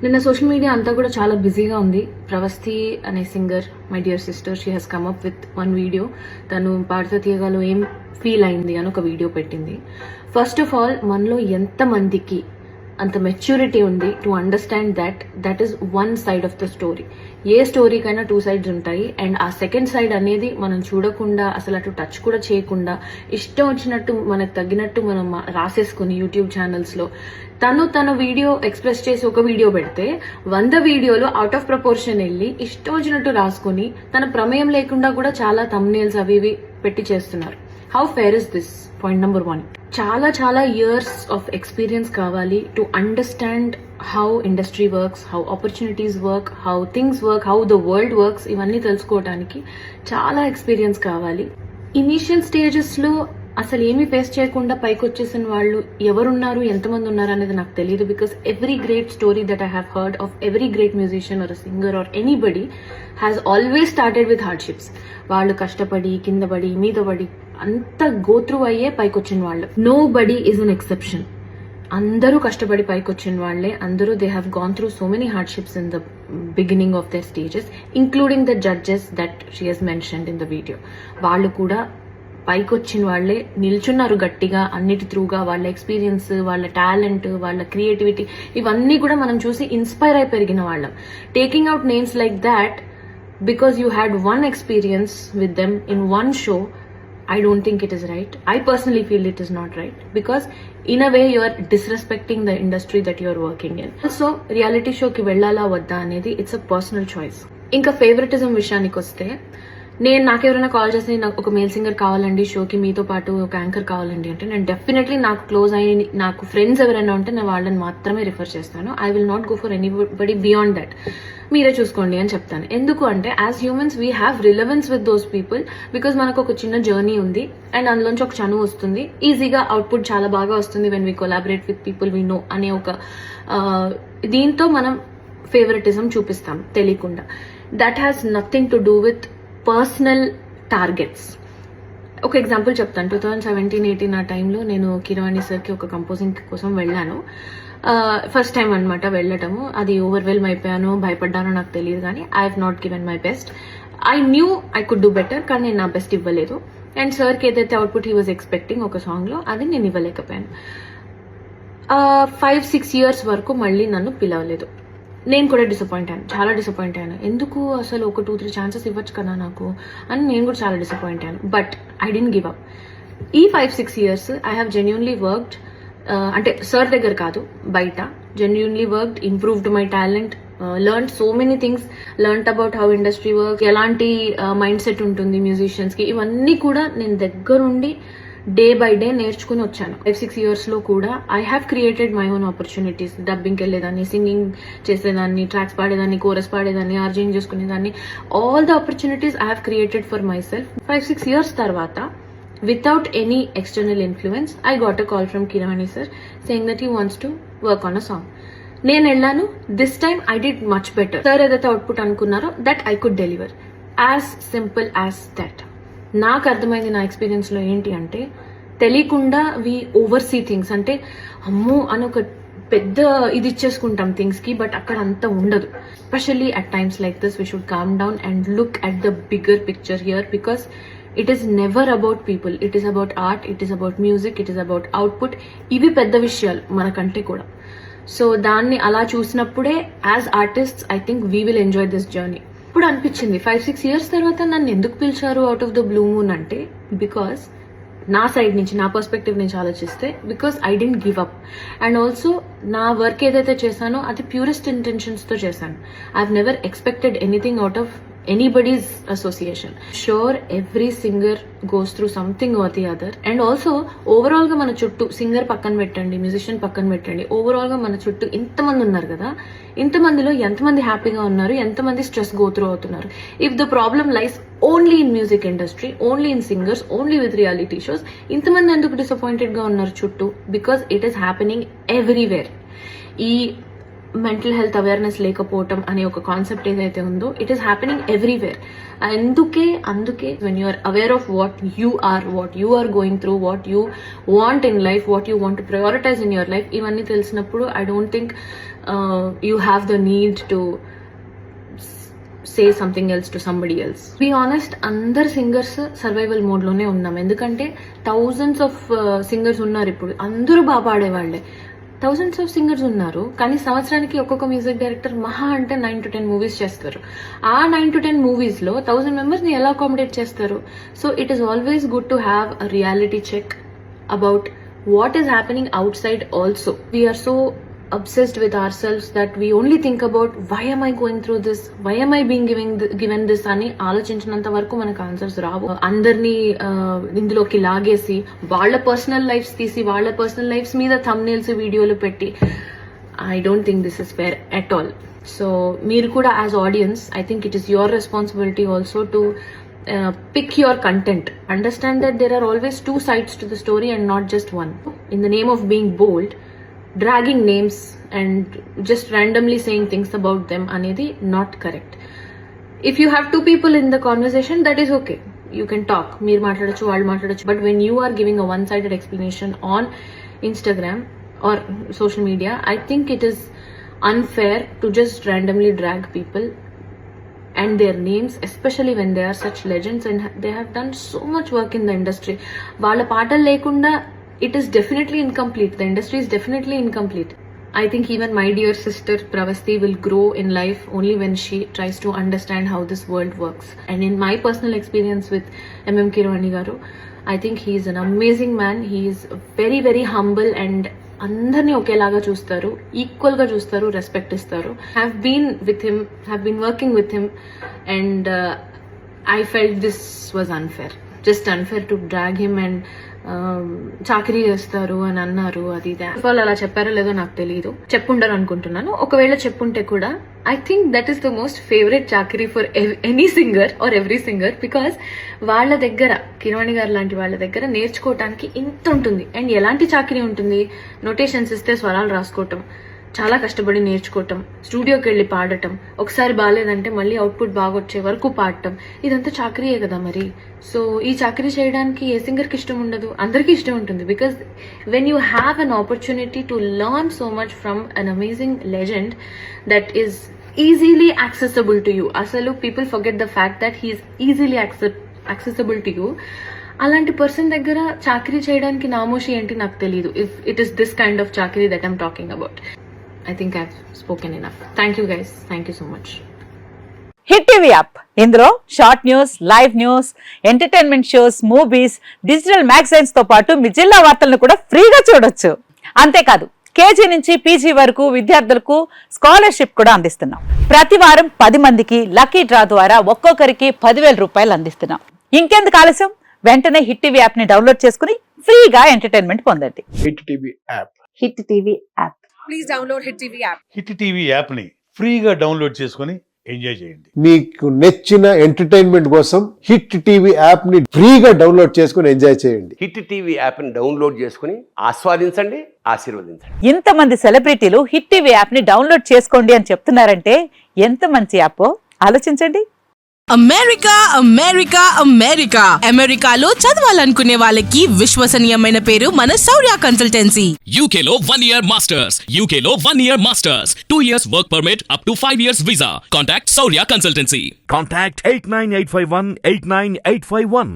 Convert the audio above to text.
నిన్న social media అంతా కూడా చాలా బిజీగా ఉంది. ప్రవస్థి అనే singer, my dear sister, she has come up with one video. తను పాడుతా తీయగాలో ఏం ఫీల్ అయింది అని ఒక వీడియో పెట్టింది. ఫస్ట్ ఆఫ్ ఆల్, మనలో ఎంతమందికి అంత మెచ్యూరిటీ ఉంది to understand that is one side of the story. ఏ స్టోరీకైనా టూ సైడ్స్ ఉంటాయి. అండ్ ఆ సెకండ్ సైడ్ అనేది మనం చూడకుండా, అసలు అటు టచ్ కూడా చేయకుండా, ఇష్టం వచ్చినట్టు మనకు తగ్గినట్టు మనం రాసేసుకుని యూట్యూబ్ ఛానల్స్ లో తన వీడియో ఎక్స్ప్రెస్ చేసి ఒక వీడియో పెడితే 100 వీడియోలు అవుట్ ఆఫ్ ప్రపోర్షన్ వెళ్ళి ఇష్టం వచ్చినట్టు రాసుకుని తన ప్రమేయం లేకుండా కూడా చాలా థంబ్నెయిల్స్ అవి ఇవి పెట్టి చేస్తున్నారు. How fair is this? Point number 1. చాలా ఇయర్స్ ఆఫ్ ఎక్స్పీరియన్స్ కావాలి to understand how industry works, how opportunities work, how things work, how the world works. ఇవన్నీ తెలుసుకోవడానికి చాలా ఎక్స్పీరియన్స్ కావాలి. ఇనీషియల్ స్టేజెస్ లో అసలు ఏమీ ఫేస్ చేయకుండా పైకి వచ్చేసిన వాళ్ళు ఎవరున్నారు, ఎంతమంది ఉన్నారు అనేది నాకు తెలియదు. Because every great story that I have heard of every great musician or singer or anybody has always started with hardships. వాళ్ళు కష్టపడి, కింద పడి, మీద పడి, అంత గోత్రూ అయ్యే పైకి వచ్చిన వాళ్ళు. Nobody is an exception. అందరూ కష్టపడి పైకి వచ్చిన వాళ్లే. అందరూ they have gone through so many hardships in the beginning of their stages, including the judges that she has mentioned in the video. వాళ్ళు కూడా పైకి వచ్చిన వాళ్లే నిల్చున్నారు గట్టిగా, అన్నిటి త్రూగా. వాళ్ళ ఎక్స్పీరియన్స్, వాళ్ళ టాలెంట్, వాళ్ళ క్రియేటివిటీ, ఇవన్నీ కూడా మనం చూసి ఇన్స్పైర్ అయి పెరిగిన వాళ్ళం. Taking out names like that because you had one experience with them in one show, I don't think it is right. I personally feel it is not right because in a way you are disrespecting the industry that you are working in. So reality show ki vellala vadda anedi it's a personal choice. Inka favoritism విషయానికి వస్తే, నేను నాకెవరైనా call చేసి నాకు ఒక male singer కావాలండి షోకి, మీతో పాటు ఒక యాంకర్ కావాలండి అంటే, నేను డెఫినెట్లీ నాకు క్లోజ్ అయిన నాకు ఫ్రెండ్స్ ఎవరైనా ఉంటే నేను వాళ్ళని మాత్రమే రిఫర్ చేస్తాను. I will not go for anybody beyond that. మీరే చూసుకోండి అని చెప్తాను. ఎందుకు అంటే, as humans we have relevance with those people because మనకు ఒక చిన్న జర్నీ ఉంది అండ్ అందులోంచి ఒక చనువు వస్తుంది. ఈజీగా అవుట్పుట్ చాలా బాగా వస్తుంది when we collaborate with people we know అనే ఒక దీంతో మనం ఫేవరెటిజం చూపిస్తాం తెలియకుండా. That has nothing to do with personal targets. ఒక ఎగ్జాంపుల్ చెప్తాను. 2017-18 ఆ టైంలో నేను కీరవాణి సార్కి ఒక కంపోజింగ్ కోసం వెళ్ళాను. ఫస్ట్ టైం అనమాట వెళ్ళటము. అది ఓవర్వెల్మ్ అయిపోయాను, భయపడ్డానో నాకు తెలియదు, కానీ I have not given my best. I knew I could do better, కానీ నేను నా బెస్ట్ ఇవ్వలేదు. అండ్ సార్కి ఏదైతే అవుట్పుట్ హీ వాజ్ ఎక్స్పెక్టింగ్ ఒక సాంగ్లో, అది నేను ఇవ్వలేకపోయాను. 5-6 ఇయర్స్ వరకు మళ్ళీ నన్ను పిలవలేదు. నేను కూడా డిసప్పాయింట్ అయ్యాను, చాలా డిసప్పాయింట్ అయ్యాను. ఎందుకు అసలు ఒక 2-3 ఛాన్సెస్ ఇవ్వచ్చు కదా నాకు అని నేను కూడా చాలా డిసప్పాయింట్ అయ్యాను. But I didn't give up. ఈ 5-6 years I have genuinely worked, అంటే సార్ దగ్గర కాదు, బయట genuinely worked, improved my talent, learned so many things, learned about how industry work, ఎలాంటి మైండ్ సెట్ ఉంటుంది మ్యూజిషియన్స్ కి, ఇవన్నీ కూడా నేను దగ్గరుండి డే బై డే నేర్చుకుని వచ్చాను. 5-6 ఇయర్స్ లో కూడా I have created my own opportunities. డబ్బింగ్కి వెళ్ళేదాన్ని, సింగింగ్ చేసేదాన్ని, ట్రాక్స్ పాడేదాన్ని, కోరస్ పాడేదాన్ని, ఆర్జింగ్ చేసుకునేదాన్ని. All the opportunities I have created for myself. 5-6 years తర్వాత, without any external influence, I got a call from Kirani sir saying that he wants to work on a song. నేను వెళ్ళాను. This time I did much better. Sir ఏదైతే output అనుకున్నారో that I could deliver. As simple as that. నాకు అర్థమైంది నా experience లో ఏంటి అంటే, తెలియకుండా వి ఓవర్సీ థింగ్స్. అంటే అమ్మో అని ఒక పెద్ద ఇది ఇచ్చేసుకుంటాం థింగ్స్ కి, బట్ అక్కడ అంత ఉండదు. Especially at times like this we should calm down and look at the bigger picture here, because it is never about people. It is about art, it is about music, it is about output. ఇవి పెద్ద విషయాలు మనకంటే కూడా. So దాన్ని అలా చూసినప్పుడే as artists I think we will enjoy this journey. ఇప్పుడు అనిపించింది 5-6 ఇయర్స్ తర్వాత నన్ను ఎందుకు పిలిచారు out of the blue moon అంటే, బికాస్ నా సైడ్ నుంచి, నా పర్స్పెక్టివ్ నుంచి ఆలోచిస్తే, because I didn't give up. And also నా వర్క్ ఏదైతే చేశానో అది ప్యూరెస్ట్ ఇంటెన్షన్స్ తో చేశాను. I have never expected anything out of anybody's association. Sure, every singer goes through something or the other. And also overall గా మన చుట్టూ, singer పక్కన పెట్టండి, మ్యూజిషియన్ పక్కన పెట్టండి, ఓవరాల్ గా మన చుట్టూ ఇంతమంది ఉన్నారు కదా, ఇంతమందిలో ఎంతమంది హ్యాపీగా ఉన్నారు, ఎంతమంది స్ట్రెస్ గో త్రూ అవుతున్నారు. If the problem lies only in music industry, only in singers, only with reality shows, ఇంతమంది ఎందుకు డిసప్పాయింటెడ్ గా ఉన్నారు చుట్టూ? Because it is happening everywhere. ఈ మెంటల్ హెల్త్ అవేర్నెస్ లేకపోవటం అనే ఒక కాన్సెప్ట్ ఏదైతే ఉందో, ఇట్ ఈస్ హ్యాపెనింగ్ ఎవ్రీవేర్. అందుకే when you are aware of what you are going through, what you want in life, what you want to prioritize in your life, ఇవన్నీ తెలిసినప్పుడు I don't think you have the need to say something else to somebody else. To be honest, అందరు singers survival mode లోనే ఉన్నాం. ఎందుకంటే thousands of singers ఉన్నారు. ఇప్పుడు అందరూ బాగా పాడేవాళ్లే. థౌజండ్స్ ఆఫ్ సింగర్స్ ఉన్నారు, కానీ సంవత్సరానికి ఒక్కొక్క మ్యూజిక్ డైరెక్టర్ మహా అంటే 9 to 10 మూవీస్ చేస్తారు. ఆ 9 to 10 మూవీస్ లో 1000 మెంబర్స్ ని ఎలా అకామిడేట్ చేస్తారు? So it is always good to have a reality check about what is happening outside also. We are so obsessed with ourselves that we only think about why am I going through this, why am I being given this అని ఆలోచించినంత వరకు మనకు answers రావు. అందరినీ ఇందులోకి లాగేసి వాళ్ళ personal lifes తీసి వాళ్ళ personal lifes మీద థంబ్నెయిల్స్ వీడియోలు పెట్టి I don't think this is fair at all. So మీరు కూడా as audience, I think it is your responsibility also to pick your content. Understand that there are always two sides to the story and not just one. In the name of being bold, dragging names and just randomly saying things about them anedi not correct. If you have two people in the conversation, that is okay. You can talk. Meer maatladochu, vallu maatladochu. But when you are giving a one-sided explanation on Instagram or social media, I think it is unfair to just randomly drag people and their names, especially when they are such legends and they have done so much work in the industry. Vaalla paatalu lekunda it is definitely incomplete. The industry is definitely incomplete. I think even my dear sister Pravasti will grow in life only when she tries to understand how this world works. And in my personal experience with MM Keeravani garu, I think he is an amazing man. He is very very humble and అందరినీ ఒకేలాగా చూస్తారు, equal గా చూస్తారు, respect ఇస్తారు. Have been working with him and I felt this was unfair, just unfair to drag him and చాకరీ చేస్తారు అని అన్నారు. అది వాళ్ళు అలా చెప్పారో లేదో నాకు తెలియదు, చెప్పుండరు అనుకుంటున్నాను. ఒకవేళ చెప్పుంటే కూడా I think that is the most favourite చాకరీ for any singer or every singer. Because వాళ్ళ దగ్గర, కిరవాణి గారు లాంటి వాళ్ళ దగ్గర నేర్చుకోవటానికి ఇంత ఉంటుంది. అండ్ ఎలాంటి చాకరీ ఉంటుంది? నోటేషన్స్ ఇస్తే స్వరాలు రాసుకోవటం, చాలా కష్టపడి నేర్చుకోవటం, స్టూడియోకి వెళ్ళి పాడటం, ఒకసారి బాగాలేదంటే మళ్ళీ అవుట్పుట్ బాగా వచ్చే వరకు పాడటం, ఇదంతా చాకరీయే కదా మరి. సో ఈ చాకరీ చేయడానికి ఏ సింగర్కి ఇష్టం ఉండదు? అందరికీ ఇష్టం ఉంటుంది. Because when you have an opportunity to learn so much from an amazing legend that is easily accessible to you. అసలు people forget the fact that he is easily accessible to you. అలాంటి person దగ్గర చాకరీ చేయడానికి నామోషి ఏంటి నాకు తెలియదు. If it is this kind of చాకరీ that I'm talking about. I think I've spoken enough. Thank you guys. Thank you so much. Hit TV app, ఇందులో short news, live news, entertainment shows, movies, digital magazines తో పాటు మీ జిల్లా వార్తలను కూడా ఫ్రీగా చూడొచ్చు. అంతేకాదు కేజీ నుంచి పీజీ వరకు విద్యార్థులకు స్కాలర్షిప్ కూడా అందిస్తున్నాం. ప్రతి వారం 10 మందికి లక్కీ డ్రా ద్వారా ఒక్కొక్కరికి 10,000 రూపాయలు అందిస్తున్నాం. ఇంకెందుకు ఆలస్యం? వెంటనే హిట్ టీవీ యాప్ ని డౌన్లోడ్ చేసుకుని ఫ్రీగా ఎంటర్టైన్మెంట్ పొందండి. Hit TV app. Hit TV app. Please download hit TV app. Hit TV app ని ఫ్రీగా డౌన్లోడ్ చేసుకుని ఎంజాయ్ చేయండి. మీకు నచ్చిన ఎంటర్టైన్మెంట్ కోసం హిట్ టీవీ యాప్ ని ఫ్రీగా డౌన్లోడ్ చేసుకుని ఎంజాయ్ చేయండి. హిట్ టీవీ యాప్ ని డౌన్లోడ్ చేసుకుని ఆస్వాదించండి, ఆశీర్వదించండి. ఇంతమంది సెలబ్రిటీలు హిట్ టీవీ యాప్ ని డౌన్లోడ్ చేసుకోండి అని చెప్తున్నారంటే ఎంత మంచి యాప్ ఆలోచించండి. అమెరికా అమెరికా అమెరికా అమెరికాలో చదవాలనుకునే వాళ్ళకి విశ్వసనీయమైన పేరు మన శౌర్య కన్సల్టెన్సీ. UK లో 1 year masters, UK లో 1 year masters, 2 years work permit up to 5 years visa. Contact Saurya Consultancy. Contact 89851 89851.